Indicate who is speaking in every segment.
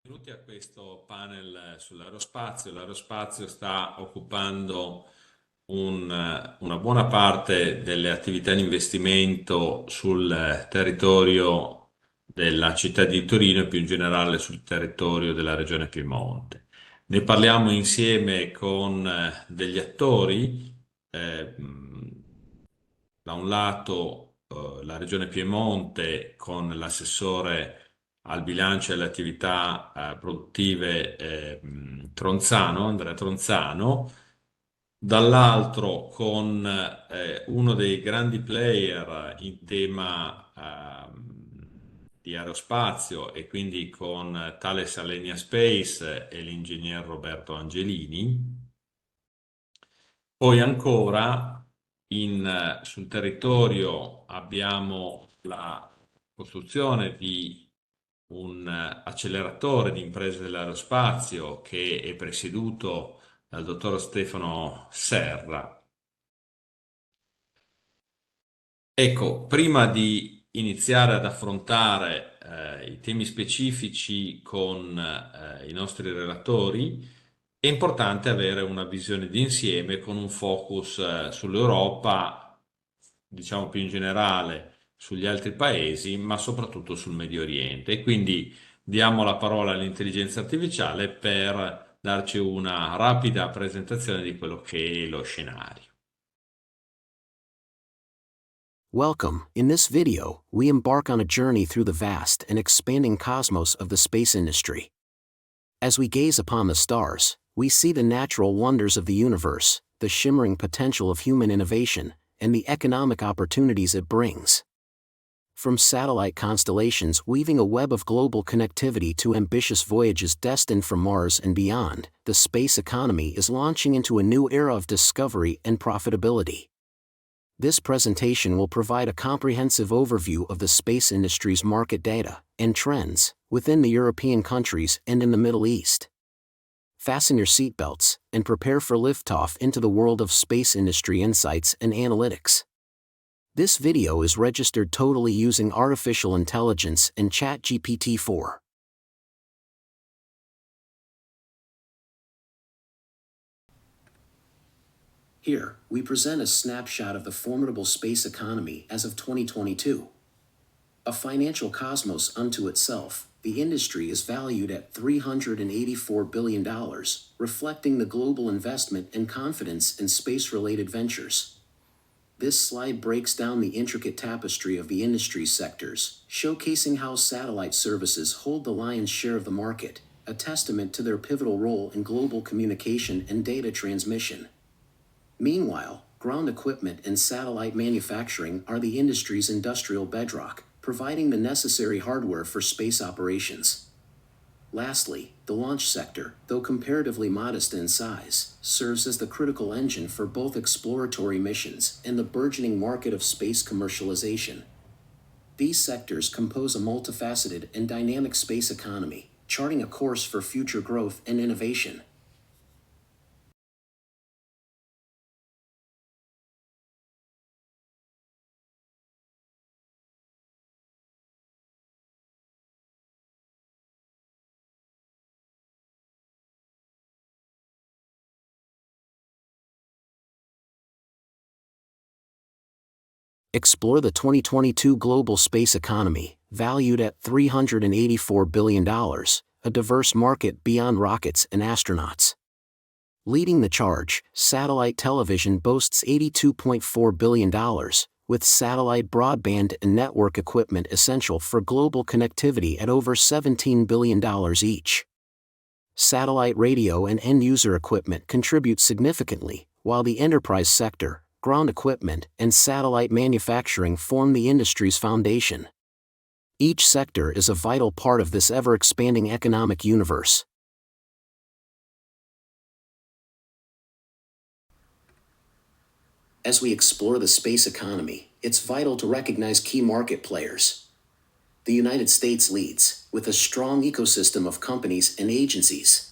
Speaker 1: Benvenuti a questo panel sull'aerospazio. L'aerospazio sta occupando una buona parte delle attività di investimento sul territorio della città di Torino e più in generale sul territorio della regione Piemonte. Ne parliamo insieme con degli attori, da un lato la regione Piemonte con l'assessore al bilancio e alle attività produttive Tronzano, Andrea Tronzano, dall'altro con uno dei grandi player in tema di aerospazio e quindi con Thales Alenia Space e l'ingegner Roberto Angelini. Poi ancora sul territorio abbiamo la costruzione di un acceleratore di imprese dell'aerospazio che è presieduto dal dottor Stefano Serra. Ecco, prima di iniziare ad affrontare i temi specifici con i nostri relatori, è importante avere una visione d'insieme con un focus sull'Europa, diciamo più in generale sugli altri paesi, ma soprattutto sul Medio Oriente. E quindi diamo la parola all'intelligenza artificiale per darci una rapida presentazione di quello che è lo scenario.
Speaker 2: Welcome. In this video, we embark on a journey through the vast and expanding cosmos of the space industry. As we gaze upon the stars, we see the natural wonders of the universe, the shimmering potential of human innovation, and the economic opportunities it brings. From satellite constellations weaving a web of global connectivity to ambitious voyages destined for Mars and beyond, the space economy is launching into a new era of discovery and profitability. This presentation will provide a comprehensive overview of the space industry's market data and trends within the European countries and in the Middle East. Fasten your seatbelts and prepare for liftoff into the world of space industry insights and analytics. This video is registered totally using artificial intelligence and ChatGPT-4. Here, we present a snapshot of the formidable space economy as of 2022. A financial cosmos unto itself, the industry is valued at $384 billion, reflecting the global investment and confidence in space-related ventures. This slide breaks down the intricate tapestry of the industry's sectors, showcasing how satellite services hold the lion's share of the market, a testament to their pivotal role in global communication and data transmission. Meanwhile, ground equipment and satellite manufacturing are the industry's industrial bedrock, providing the necessary hardware for space operations. Lastly, the launch sector, though comparatively modest in size, serves as the critical engine for both exploratory missions and the burgeoning market of space commercialization. These sectors compose a multifaceted and dynamic space economy, charting a course for future growth and innovation. Explore the 2022 global space economy, valued at $384 billion, a diverse market beyond rockets and astronauts. Leading the charge, satellite television boasts $82.4 billion, with satellite broadband and network equipment essential for global connectivity at over $17 billion each. Satellite radio and end-user equipment contribute significantly, while the enterprise sector, ground equipment, and satellite manufacturing form the industry's foundation. Each sector is a vital part of this ever-expanding economic universe. As we explore the space economy, it's vital to recognize key market players. The United States leads, with a strong ecosystem of companies and agencies.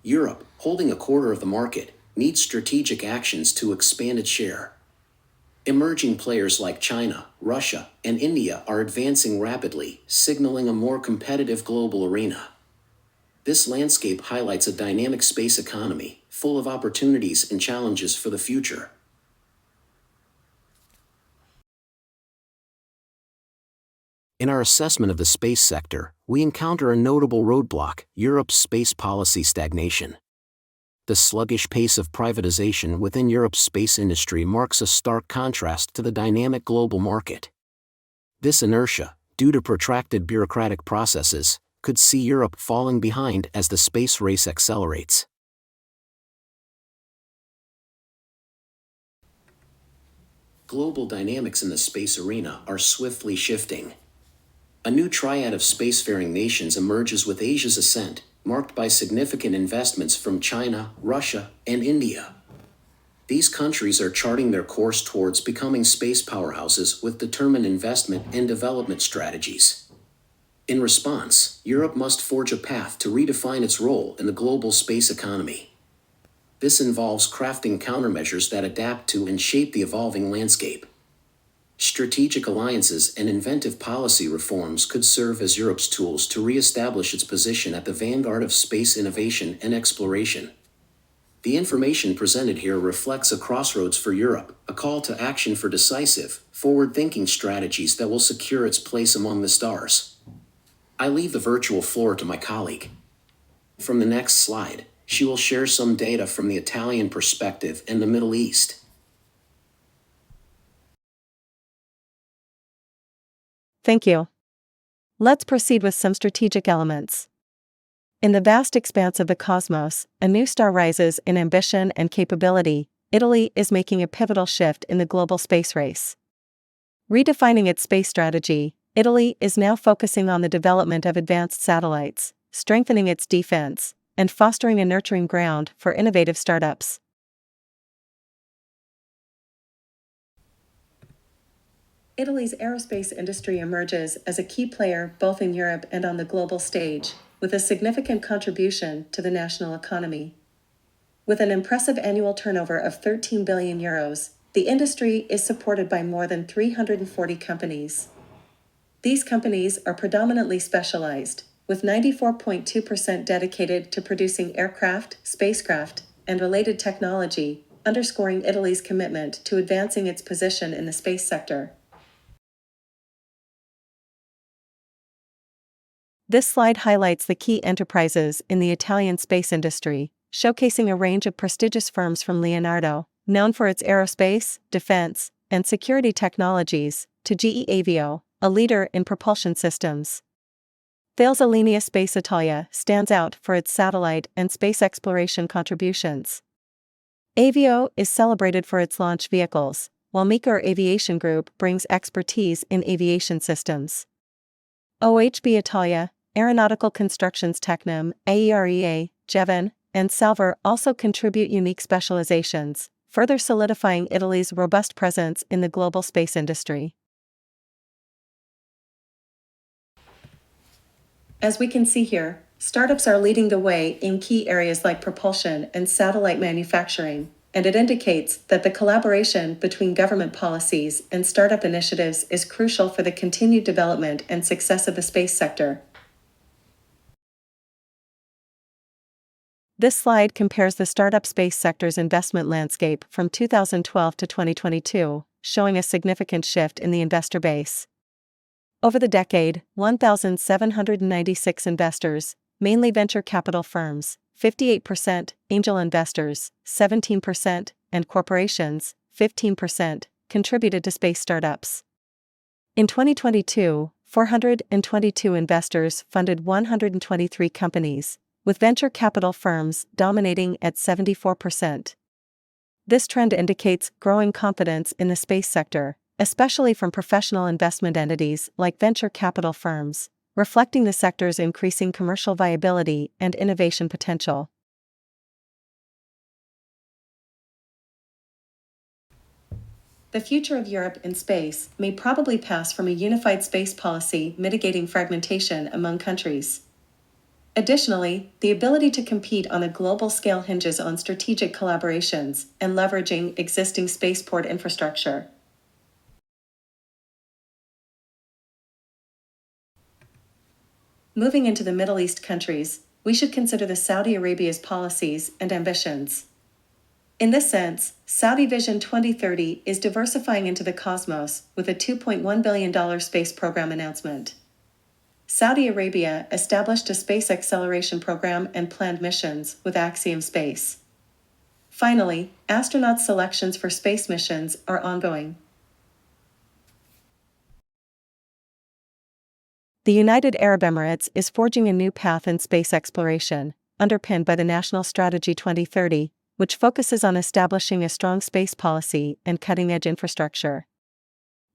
Speaker 2: Europe, holding a quarter of the market, needs strategic actions to expand its share. Emerging players like China, Russia, and India are advancing rapidly, signaling a more competitive global arena. This landscape highlights a dynamic space economy, full of opportunities and challenges for the future. In our assessment of the space sector, we encounter a notable roadblock: Europe's space policy stagnation. The sluggish pace of privatization within Europe's space industry marks a stark contrast to the dynamic global market. This inertia, due to protracted bureaucratic processes, could see Europe falling behind as the space race accelerates. Global dynamics in the space arena are swiftly shifting. A new triad of spacefaring nations emerges with Asia's ascent, marked by significant investments from China, Russia, and India. These countries are charting their course towards becoming space powerhouses with determined investment and development strategies. In response, Europe must forge a path to redefine its role in the global space economy. This involves crafting countermeasures that adapt to and shape the evolving landscape. Strategic alliances and inventive policy reforms could serve as Europe's tools to re-establish its position at the vanguard of space innovation and exploration. The information presented here reflects a crossroads for Europe, a call to action for decisive, forward-thinking strategies that will secure its place among the stars. I leave the virtual floor to my colleague. From the next slide, she will share some data from the Italian perspective and the Middle East.
Speaker 3: Thank you. Let's proceed with some strategic elements. In the vast expanse of the cosmos, a new star rises in ambition and capability. Italy is making a pivotal shift in the global space race. Redefining its space strategy, Italy is now focusing on the development of advanced satellites, strengthening its defense, and fostering a nurturing ground for innovative startups. Italy's aerospace industry emerges as a key player both in Europe and on the global stage, with a significant contribution to the national economy. With an impressive annual turnover of 13 billion euros, the industry is supported by more than 340 companies. These companies are predominantly specialized, with 94.2% dedicated to producing aircraft, spacecraft, and related technology, underscoring Italy's commitment to advancing its position in the space sector. This slide highlights the key enterprises in the Italian space industry, showcasing a range of prestigious firms from Leonardo, known for its aerospace, defense, and security technologies, to GE Avio, a leader in propulsion systems. Thales Alenia Space Italia stands out for its satellite and space exploration contributions. Avio is celebrated for its launch vehicles, while Meeker Aviation Group brings expertise in aviation systems. OHB Italia, Aeronautical Constructions Technam, AEREA, Jevon, and Salver also contribute unique specializations, further solidifying Italy's robust presence in the global space industry. As we can see here, startups are leading the way in key areas like propulsion and satellite manufacturing, and it indicates that the collaboration between government policies and startup initiatives is crucial for the continued development and success of the space sector. This slide compares the startup space sector's investment landscape from 2012 to 2022, showing a significant shift in the investor base. Over the decade, 1,796 investors, mainly venture capital firms, 58%, angel investors, 17%, and corporations, 15%, contributed to space startups. In 2022, 422 investors funded 123 companies, with venture capital firms dominating at 74%. This trend indicates growing confidence in the space sector, especially from professional investment entities like venture capital firms, reflecting the sector's increasing commercial viability and innovation potential. The future of Europe in space may probably pass from a unified space policy mitigating fragmentation among countries. Additionally, the ability to compete on a global scale hinges on strategic collaborations and leveraging existing spaceport infrastructure. Moving into the Middle East countries, we should consider the Saudi Arabia's policies and ambitions. In this sense, Saudi Vision 2030 is diversifying into the cosmos with a $2.1 billion space program announcement. Saudi Arabia established a space acceleration program and planned missions with Axiom Space. Finally, astronaut selections for space missions are ongoing. The United Arab Emirates is forging a new path in space exploration, underpinned by the National Strategy 2030, which focuses on establishing a strong space policy and cutting-edge infrastructure.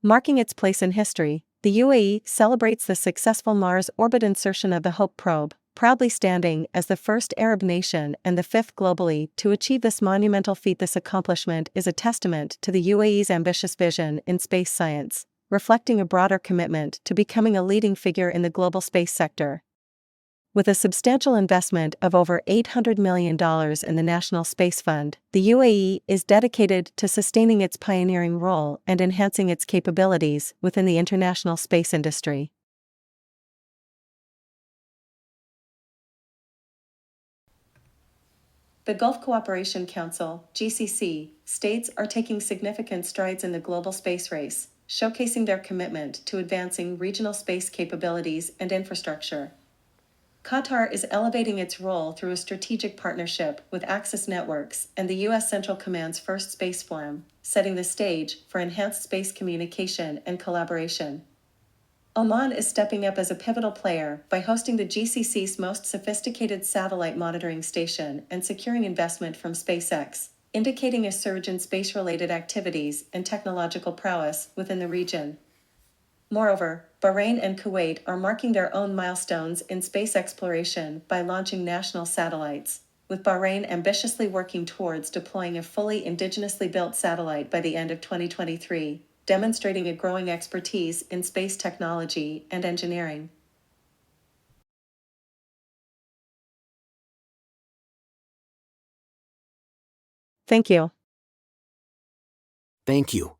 Speaker 3: Marking its place in history, the UAE celebrates the successful Mars orbit insertion of the Hope probe, proudly standing as the first Arab nation and the fifth globally to achieve this monumental feat. This accomplishment is a testament to the UAE's ambitious vision in space science, reflecting a broader commitment to becoming a leading figure in the global space sector. With a substantial investment of over $800 million in the National Space Fund, the UAE is dedicated to sustaining its pioneering role and enhancing its capabilities within the international space industry. The Gulf Cooperation Council, GCC, states are taking significant strides in the global space race, showcasing their commitment to advancing regional space capabilities and infrastructure. Qatar is elevating its role through a strategic partnership with Axis Networks and the U.S. Central Command's first Space Forum, setting the stage for enhanced space communication and collaboration. Oman is stepping up as a pivotal player by hosting the GCC's most sophisticated satellite monitoring station and securing investment from SpaceX, indicating a surge in space-related activities and technological prowess within the region. Moreover, Bahrain and Kuwait are marking their own milestones in space exploration by launching national satellites, with Bahrain ambitiously working towards deploying a fully indigenously built satellite by the end of 2023, demonstrating a growing expertise in space technology and engineering. Thank you.
Speaker 2: Thank you.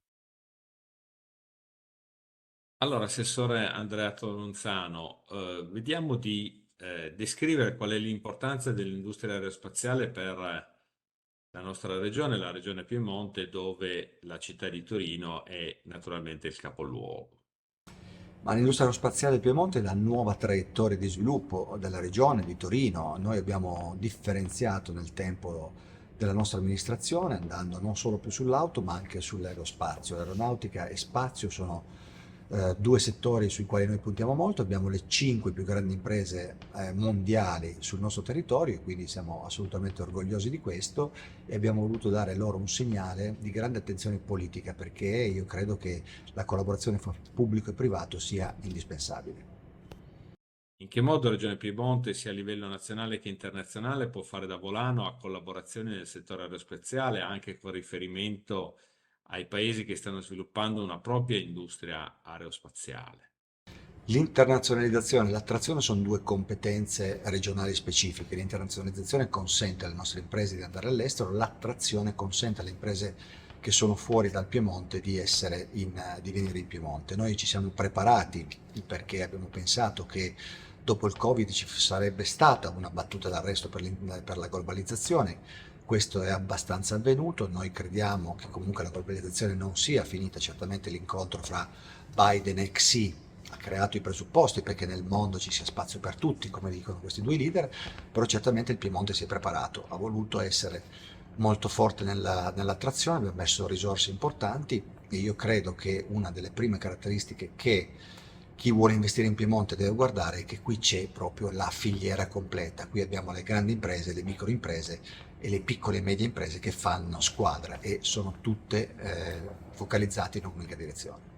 Speaker 1: Allora, Assessore Andrea Tronzano, vediamo di descrivere qual è l'importanza dell'industria aerospaziale per la nostra regione, la regione Piemonte, dove la città di Torino è naturalmente il capoluogo.
Speaker 4: Ma l'industria aerospaziale del Piemonte è la nuova traiettoria di sviluppo della regione di Torino. Noi abbiamo differenziato nel tempo della nostra amministrazione andando non solo più sull'auto ma anche sull'aerospazio. Aeronautica e spazio sono due settori sui quali noi puntiamo molto. Abbiamo le 5 più grandi imprese mondiali sul nostro territorio e quindi siamo assolutamente orgogliosi di questo e abbiamo voluto dare loro un segnale di grande attenzione politica perché io credo che la collaborazione fra pubblico e privato sia indispensabile.
Speaker 1: In che modo la Regione Piemonte, sia a livello nazionale che internazionale, può fare da volano a collaborazioni nel settore aerospaziale, anche con riferimento ai paesi che stanno sviluppando una propria industria aerospaziale?
Speaker 4: L'internazionalizzazione e l'attrazione sono due competenze regionali specifiche. L'internazionalizzazione consente alle nostre imprese di andare all'estero, l'attrazione consente alle imprese che sono fuori dal Piemonte di venire in Piemonte. Noi ci siamo preparati perché abbiamo pensato che dopo il Covid ci sarebbe stata una battuta d'arresto per la globalizzazione. Questo è abbastanza avvenuto, noi crediamo che comunque la globalizzazione non sia finita, certamente l'incontro fra Biden e Xi ha creato i presupposti perché nel mondo ci sia spazio per tutti, come dicono questi due leader, però certamente il Piemonte si è preparato, ha voluto essere molto forte nell'attrazione, abbiamo messo risorse importanti e io credo che una delle prime caratteristiche che chi vuole investire in Piemonte deve guardare è che qui c'è proprio la filiera completa, qui abbiamo le grandi imprese, le microimprese e le piccole e medie imprese che fanno squadra e sono tutte focalizzate in un'unica direzione.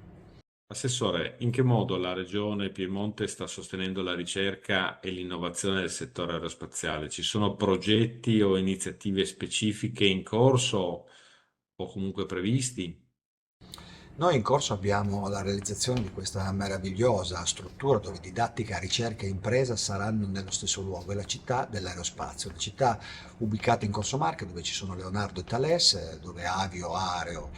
Speaker 1: Assessore, in che modo la Regione Piemonte sta sostenendo la ricerca e l'innovazione del settore aerospaziale? Ci sono progetti o iniziative specifiche in corso o comunque previsti?
Speaker 4: Noi in corso abbiamo la realizzazione di questa meravigliosa struttura dove didattica, ricerca e impresa saranno nello stesso luogo, è la città dell'aerospazio, la città ubicata in Corso Marche dove ci sono Leonardo e Thales, dove avio, aereo,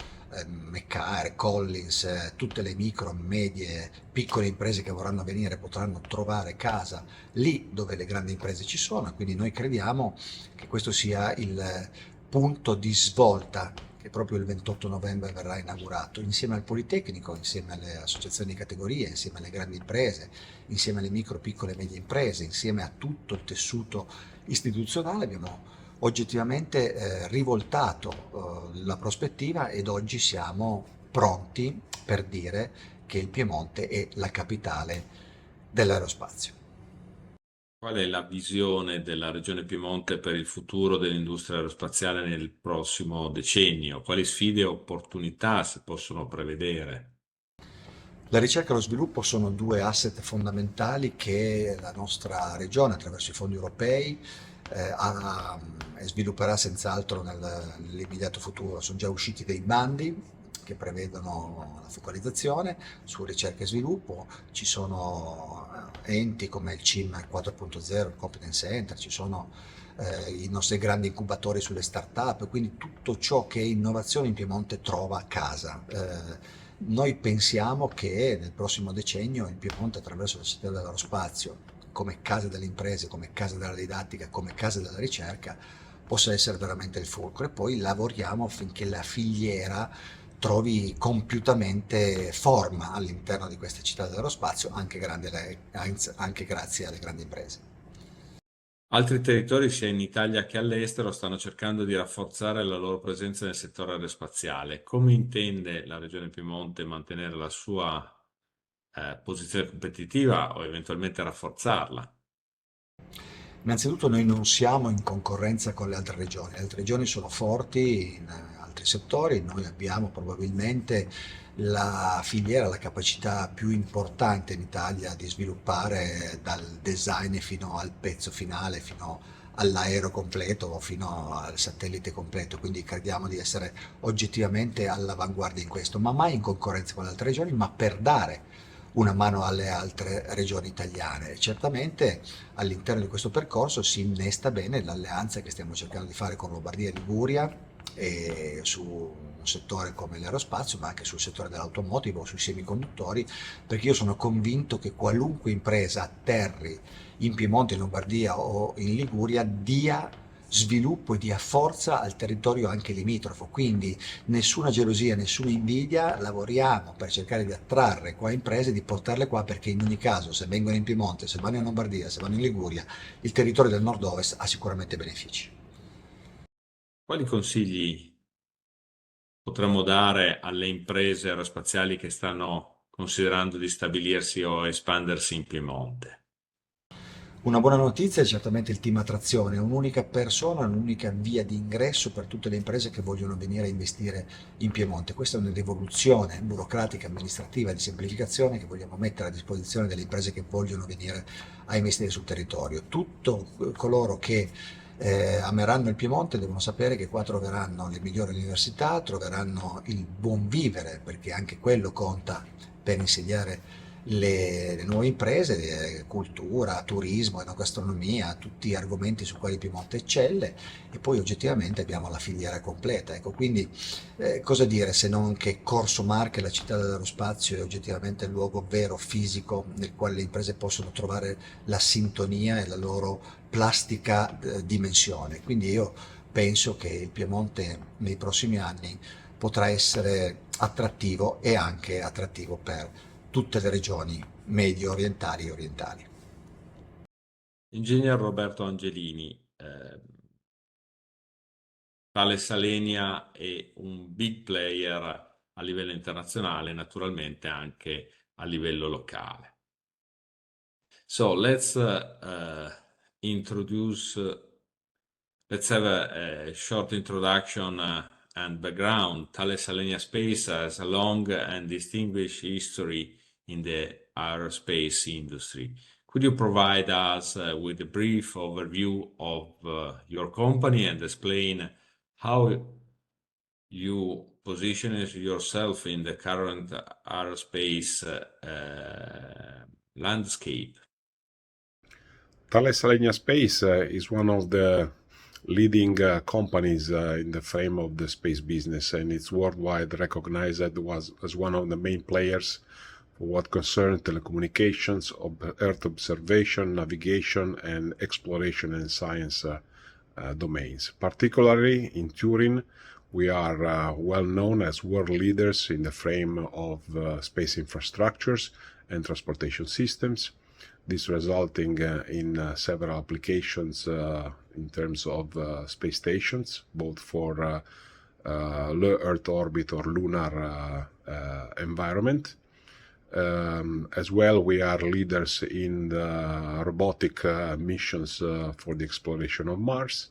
Speaker 4: Meccaer, Collins, tutte le micro, medie, piccole imprese che vorranno venire potranno trovare casa lì dove le grandi imprese ci sono, quindi noi crediamo che questo sia il punto di svolta che proprio il 28 novembre verrà inaugurato, insieme al Politecnico, insieme alle associazioni di categoria, insieme alle grandi imprese, insieme alle micro, piccole e medie imprese, insieme a tutto il tessuto istituzionale. Abbiamo oggettivamente rivoltato la prospettiva ed oggi siamo pronti per dire che il Piemonte è la capitale dell'aerospazio.
Speaker 1: Qual è la visione della Regione Piemonte per il futuro dell'industria aerospaziale nel prossimo decennio? Quali sfide e opportunità si possono prevedere?
Speaker 4: La ricerca e lo sviluppo sono due asset fondamentali che la nostra regione, attraverso i fondi europei, e svilupperà senz'altro nell'immediato futuro. Sono già usciti dei bandi che prevedono la focalizzazione su ricerca e sviluppo, ci sono enti come il CIM 4.0, il Competence Center, ci sono i nostri grandi incubatori sulle start-up, quindi tutto ciò che è innovazione in Piemonte trova casa. Noi pensiamo che nel prossimo decennio il Piemonte, attraverso la città dell'aerospazio, come casa delle imprese, come casa della didattica, come casa della ricerca, possa essere veramente il fulcro, e poi lavoriamo affinché la filiera trovi compiutamente forma all'interno di questa città dell'aerospazio, anche grazie alle grandi imprese.
Speaker 1: Altri territori, sia in Italia che all'estero, stanno cercando di rafforzare la loro presenza nel settore aerospaziale. Come intende la Regione Piemonte mantenere la sua posizione competitiva o eventualmente rafforzarla?
Speaker 4: Innanzitutto noi non siamo in concorrenza con le altre regioni sono forti in altri settori, noi abbiamo probabilmente la filiera, la capacità più importante in Italia di sviluppare dal design fino al pezzo finale, fino all'aereo completo o fino al satellite completo, quindi crediamo di essere oggettivamente all'avanguardia in questo, ma mai in concorrenza con le altre regioni, ma per dare una mano alle altre regioni italiane. Certamente all'interno di questo percorso si innesta bene l'alleanza che stiamo cercando di fare con Lombardia e Liguria, e su un settore come l'aerospazio, ma anche sul settore dell'automotive o sui semiconduttori, perché io sono convinto che qualunque impresa atterri in Piemonte, in Lombardia o in Liguria dia sviluppo e dia forza al territorio anche limitrofo, quindi nessuna gelosia, nessuna invidia, lavoriamo per cercare di attrarre qua imprese, di portarle qua, perché in ogni caso se vengono in Piemonte, se vanno in Lombardia, se vanno in Liguria, il territorio del nord-ovest ha sicuramente benefici.
Speaker 1: Quali consigli potremmo dare alle imprese aerospaziali che stanno considerando di stabilirsi o espandersi in Piemonte?
Speaker 4: Una buona notizia è certamente il team attrazione, un'unica persona, un'unica via di ingresso per tutte le imprese che vogliono venire a investire in Piemonte. Questa è una rivoluzione burocratica, amministrativa, di semplificazione che vogliamo mettere a disposizione delle imprese che vogliono venire a investire sul territorio. Tutto coloro che ameranno il Piemonte devono sapere che qua troveranno le migliori università, troveranno il buon vivere, perché anche quello conta per insediare le nuove imprese, cultura, turismo, enogastronomia, tutti argomenti su quali Piemonte eccelle, e poi oggettivamente abbiamo la filiera completa. Ecco, quindi cosa dire se non che Corso Marche, la città dell'aerospazio, è oggettivamente il luogo vero, fisico, nel quale le imprese possono trovare la sintonia e la loro plastica dimensione. Quindi io penso che il Piemonte nei prossimi anni potrà essere attrattivo e anche attrattivo per tutte le regioni medio orientali e orientali.
Speaker 1: Ingegner Roberto Angelini, Thales Alenia è un big player a livello internazionale, naturalmente anche a livello locale. So introduce, let's have a short introduction and background. Thales Alenia Space has a long and distinguished history in the aerospace industry. Could you provide us with a brief overview of your company and explain how you position yourself in the current aerospace landscape?
Speaker 5: Thales Alenia Space is one of the leading companies in the frame of the space business, and it's worldwide recognized as one of the main players for what concerns telecommunications, Earth observation, navigation, and exploration and science domains. Particularly in Turin, we are well known as world leaders in the frame of space infrastructures and transportation systems. This resulting in several applications in terms of space stations, both for low Earth orbit or lunar environment. As well, we are leaders in the robotic missions for the exploration of Mars.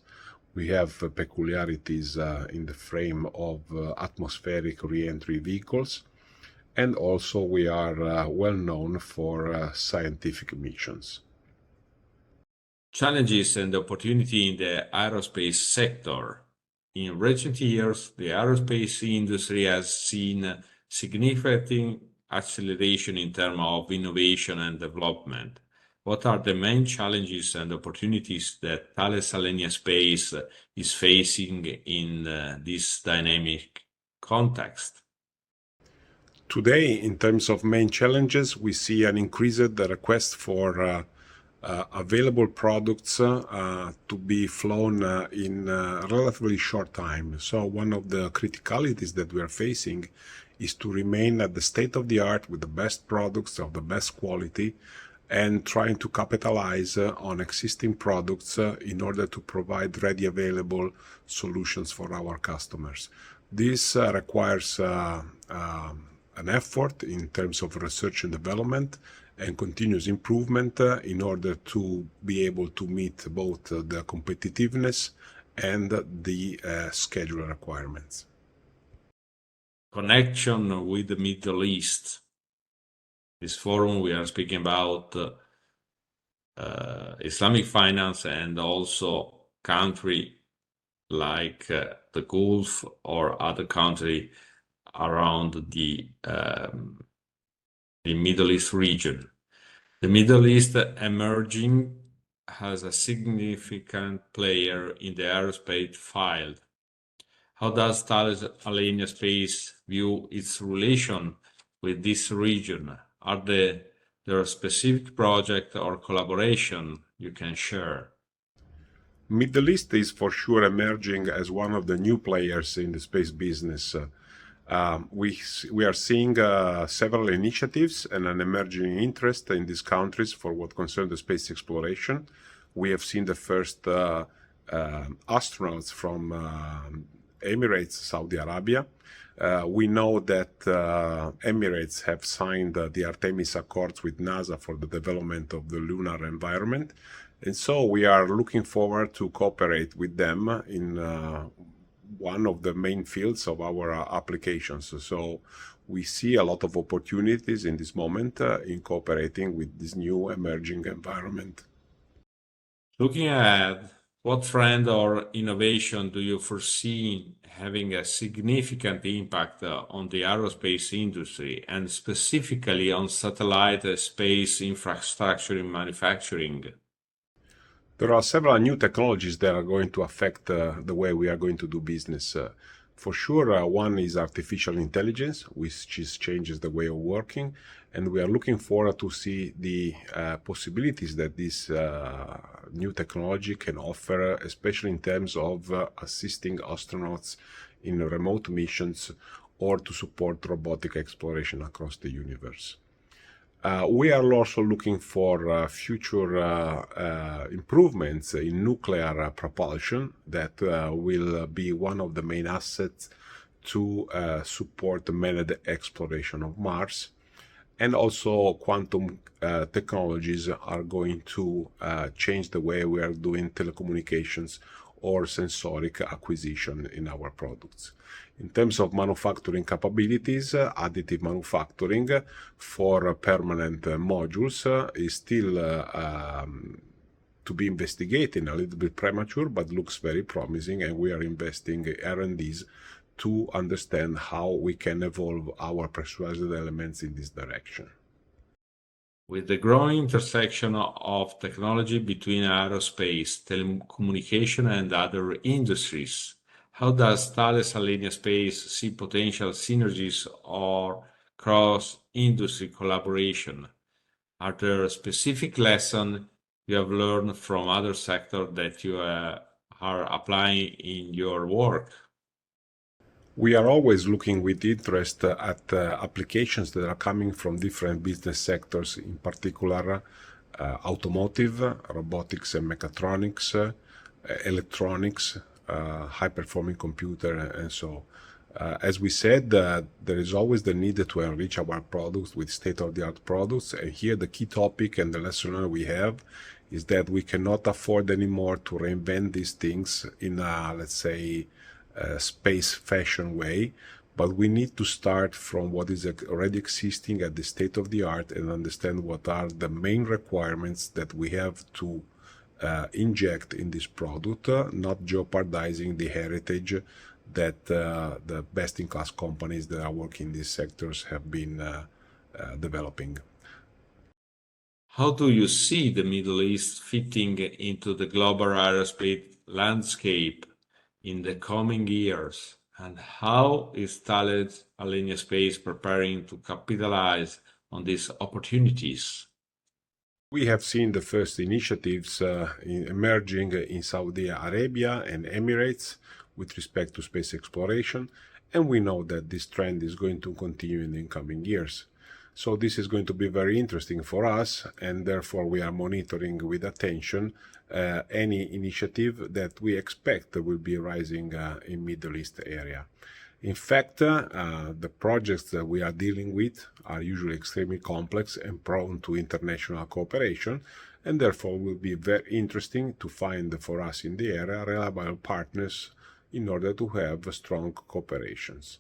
Speaker 5: We have peculiarities in the frame of atmospheric re-entry vehicles, and also we are well known for scientific missions.
Speaker 1: Challenges and opportunity in the aerospace sector. In recent years, the aerospace industry has seen significant acceleration in terms of innovation and development. What are the main challenges and opportunities that Thales Alenia Space is facing in this dynamic context?
Speaker 5: Today, in terms of main challenges, we see an increased request for available products to be flown in a relatively short time. So one of the criticalities that we are facing is to remain at the state of the art with the best products of the best quality and trying to capitalize on existing products in order to provide ready available solutions for our customers. This requires an effort in terms of research and development and continuous improvement in order to be able to meet both the competitiveness and the schedule requirements.
Speaker 1: Connection with the Middle East. This forum we are speaking about Islamic finance and also country like the Gulf or other country around the Middle East region. The Middle East emerging as a significant player in the aerospace field. How does Thales Alenia Space view its relation with this region? Are there specific projects or collaboration you can share?
Speaker 5: Middle East is for sure emerging as one of the new players in the space business. We are seeing several initiatives and an emerging interest in these countries for what concerns the space exploration. We have seen the first astronauts from Emirates, Saudi Arabia. We know that Emirates have signed the Artemis Accords with NASA for the development of the lunar environment. And so we are looking forward to cooperate with them in one of the main fields of our applications. So we see a lot of opportunities in this moment in cooperating with this new emerging environment.
Speaker 1: Looking ahead, what trend or innovation do you foresee having a significant impact on the aerospace industry and specifically on satellite space infrastructure and manufacturing?
Speaker 5: There are several new technologies that are going to affect the way we are going to do business. For sure, one is artificial intelligence, which changes the way of working, and we are looking forward to see the possibilities that this new technology can offer, especially in terms of assisting astronauts in remote missions or to support robotic exploration across the universe. We are also looking for future improvements in nuclear propulsion that will be one of the main assets to support the manned exploration of Mars. And also quantum technologies are going to change the way we are doing telecommunications or sensoric acquisition in our products. In terms of manufacturing capabilities, additive manufacturing for permanent modules is still to be investigated, a little bit premature, but looks very promising, and we are investing R&Ds to understand how we can evolve our pressurized elements in this direction.
Speaker 1: With the growing intersection of technology between aerospace, telecommunication, and other industries, how does Thales Alenia Space see potential synergies or cross-industry collaboration? Are there specific lessons you have learned from other sectors that you are applying in your work?
Speaker 5: We are always looking with interest at applications that are coming from different business sectors, in particular automotive, robotics and mechatronics, electronics, high-performing computer, and so. As we said, there is always the need to enrich our products with state-of-the-art products, and here the key topic and the lesson we have is that we cannot afford anymore to reinvent these things in a, let's say, space fashion way, but we need to start from what is already existing at the state of the art and understand what are the main requirements that we have to inject in this product, not jeopardizing the heritage that the best-in-class companies that are working in these sectors have been developing.
Speaker 1: How do you see the Middle East fitting into the global aerospace landscape in the coming years, and how is Thales Alenia Space preparing to capitalize on these opportunities?
Speaker 5: We have seen the first initiatives emerging in Saudi Arabia and Emirates with respect to space exploration, and we know that this trend is going to continue in the coming years. So this is going to be very interesting for us, and therefore we are monitoring with attention any initiative that we expect will be rising in Middle East area. In fact, the projects that we are dealing with are usually extremely complex and prone to international cooperation, and therefore will be very interesting to find for us in the area reliable partners in order to have strong cooperations.